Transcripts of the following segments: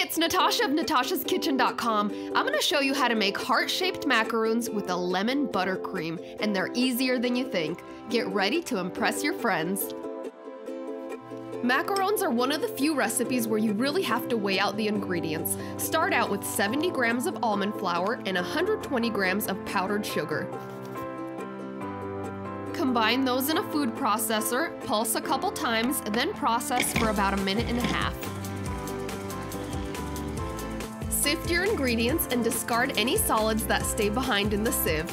it's Natasha of natashaskitchen.com. I'm gonna show you how to make heart-shaped macaroons with a lemon buttercream, and they're easier than you think. Get ready to impress your friends. Macarons are one of the few recipes where you really have to weigh out the ingredients. Start out with 70 grams of almond flour and 120 grams of powdered sugar. Combine those in a food processor, pulse a couple times, then process for about 1.5 minutes. Sift your ingredients and discard any solids that stay behind in the sieve.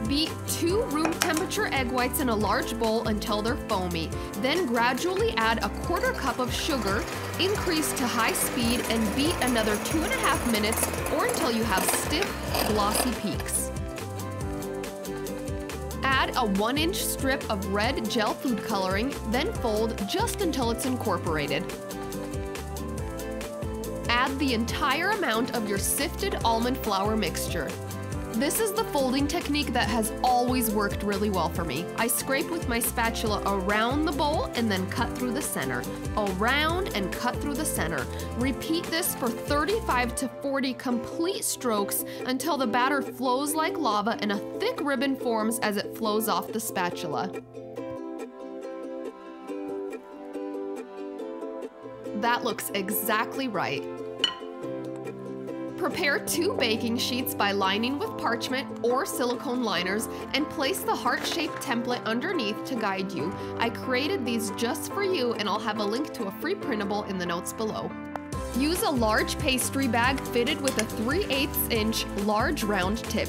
Beat 2 room temperature egg whites in a large bowl until they're foamy. Then gradually add 1/4 cup of sugar, increase to high speed, and beat another 2.5 minutes or until you have stiff, glossy peaks. Add a 1-inch strip of red gel food coloring, then fold just until it's incorporated. Add the entire amount of your sifted almond flour mixture. This is the folding technique that has always worked really well for me. I scrape with my spatula around the bowl and then cut through the center. Around and cut through the center. Repeat this for 35 to 40 complete strokes until the batter flows like lava and a thick ribbon forms as it flows off the spatula. That looks exactly right. Prepare 2 baking sheets by lining with parchment or silicone liners and place the heart-shaped template underneath to guide you. I created these just for you, and I'll have a link to a free printable in the notes below. Use a large pastry bag fitted with a 3/8 inch large round tip.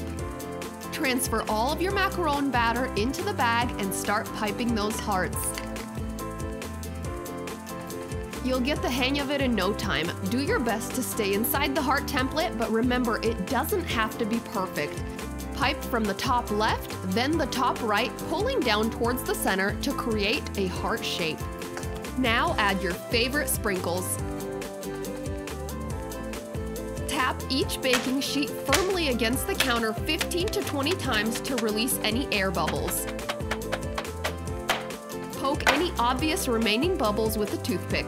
Transfer all of your macaron batter into the bag and start piping those hearts. You'll get the hang of it in no time. Do your best to stay inside the heart template, but remember, it doesn't have to be perfect. Pipe from the top left, then the top right, pulling down towards the center to create a heart shape. Now add your favorite sprinkles. Tap each baking sheet firmly against the counter 15 to 20 times to release any air bubbles. Poke any obvious remaining bubbles with a toothpick.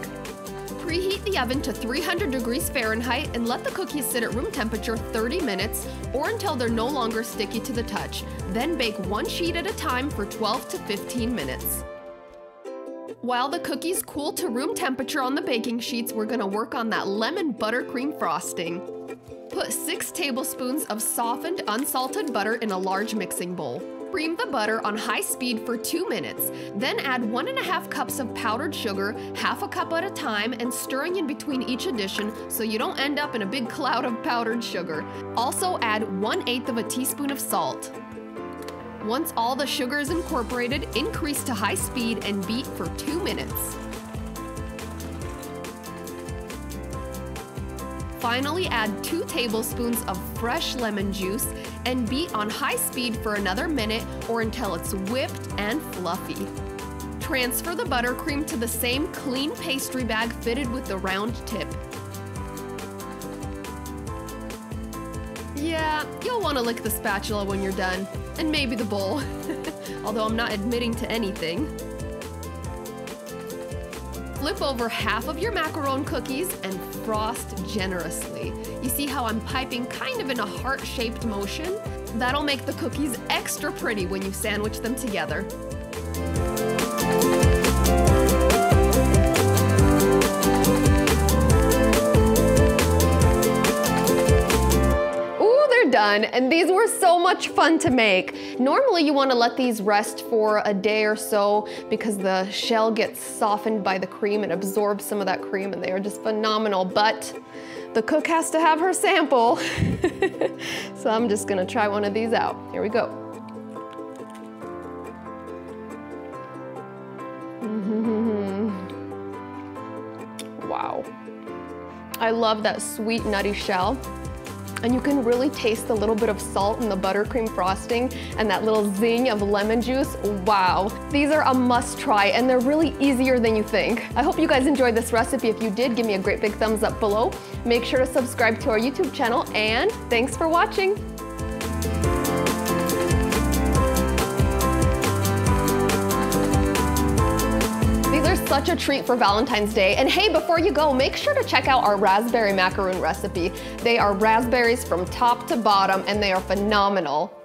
Preheat the oven to 300 degrees Fahrenheit and let the cookies sit at room temperature 30 minutes or until they're no longer sticky to the touch. Then bake 1 sheet at a time for 12 to 15 minutes. While the cookies cool to room temperature on the baking sheets, we're gonna work on that lemon buttercream frosting. Put 6 tablespoons of softened unsalted butter in a large mixing bowl. Cream the butter on high speed for 2 minutes. Then add 1.5 cups of powdered sugar, 1/2 cup at a time, and stirring in between each addition so you don't end up in a big cloud of powdered sugar. Also add 1/8 teaspoon of salt. Once all the sugar is incorporated, increase to high speed and beat for 2 minutes. Finally, add 2 tablespoons of fresh lemon juice and beat on high speed for another minute or until it's whipped and fluffy. Transfer the buttercream to the same clean pastry bag fitted with the round tip. Yeah, you'll want to lick the spatula when you're done, and maybe the bowl, although I'm not admitting to anything. Flip over half of your macaron cookies and frost generously. You see how I'm piping kind of in a heart-shaped motion? That'll make the cookies extra pretty when you sandwich them together. Done, and these were so much fun to make. Normally you want to let these rest for a day or so because the shell gets softened by the cream and absorbs some of that cream, and they are just phenomenal, but the cook has to have her sample. So I'm just gonna try one of these out. Here we go. Wow. I love that sweet nutty shell. And you can really taste a little bit of salt in the buttercream frosting and that little zing of lemon juice. Wow. These are a must try, and they're really easier than you think. I hope you guys enjoyed this recipe. If you did, give me a great big thumbs up below. Make sure to subscribe to our YouTube channel, and thanks for watching. such a treat for Valentine's Day. And hey, before you go, make sure to check out our raspberry macaroon recipe. They are raspberries from top to bottom and they are phenomenal.